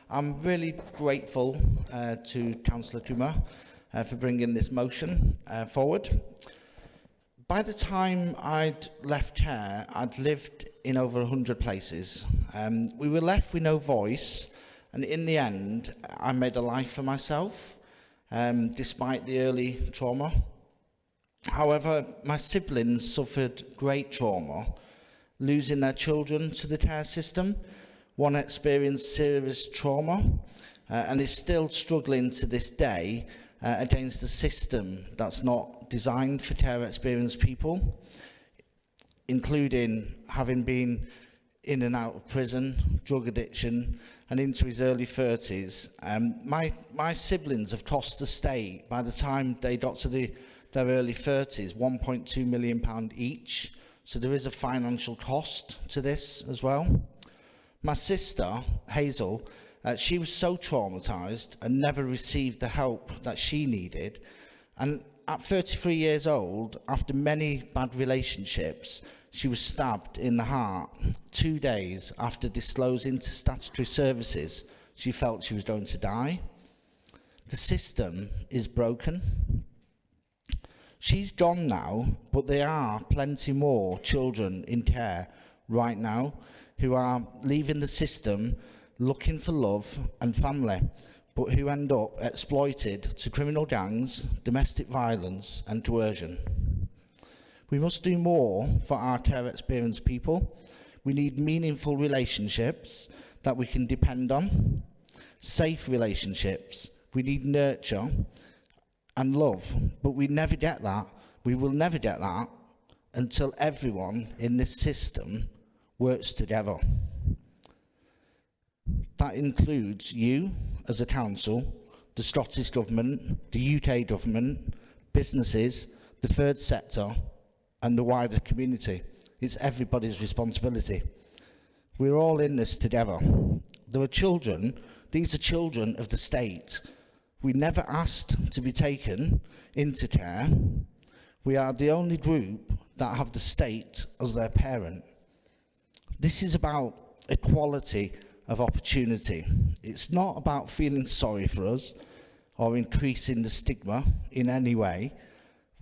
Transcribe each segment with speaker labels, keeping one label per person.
Speaker 1: I'm really grateful to Councillor Tuma for bringing this motion forward. By the time I'd left here, I'd lived in over 100 places. We were left with no voice, and in the end, I made a life for myself, despite the early trauma. However, my siblings suffered great trauma, losing their children to the care system. One experienced serious trauma and is still struggling to this day against a system that's not designed for care experienced people, including having been in and out of prison, drug addiction, and into his early 30s. My siblings have cost the state, by the time they got to their early 30s, £1.2 million each. So there is a financial cost to this as well. My sister, Hazel, she was so traumatised and never received the help that she needed. And at 33 years old, after many bad relationships, she was stabbed in the heart 2 days after disclosing to statutory services she felt she was going to die. The system is broken. She's gone now, but there are plenty more children in care right now who are leaving the system looking for love and family, but who end up exploited to criminal gangs, domestic violence and coercion. We must do more for our care experienced people. We need meaningful relationships that we can depend on, safe relationships. We need nurture and love, but we never get that. We will never get that until everyone in this system works together. That includes you as a council, the Scottish Government, the UK Government, businesses, the third sector, and the wider community. It's everybody's responsibility. We're all in this together. There are children, these are children of the state. We never asked to be taken into care. We are the only group that have the state as their parent. This is about equality of opportunity. It's not about feeling sorry for us or increasing the stigma in any way.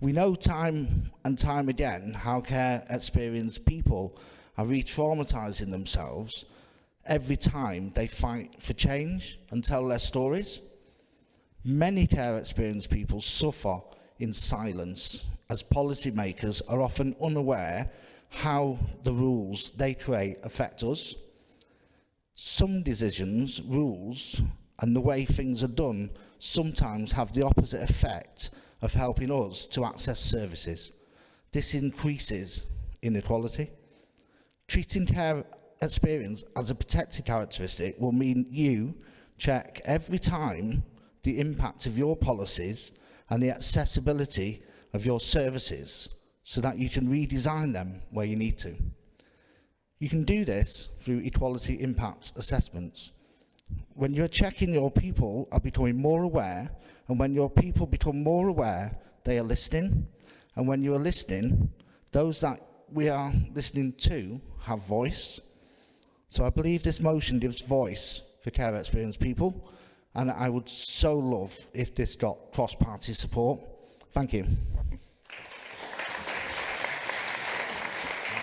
Speaker 1: We know time and time again how care experienced people are re-traumatizing themselves every time they fight for change and tell their stories. Many care experienced people suffer in silence, as policymakers are often unaware how the rules they create affect us. Some decisions, rules, and the way things are done sometimes have the opposite effect of helping us to access services. This increases inequality. Treating care experience as a protected characteristic will mean you check every time the impact of your policies and the accessibility of your services so that you can redesign them where you need to. You can do this through equality impact assessments. When you're checking, your people are becoming more aware, and when your people become more aware, they are listening, and when you are listening, those that we are listening to have voice. So I believe this motion gives voice for care experienced people, and I would so love if this got cross-party support. Thank you.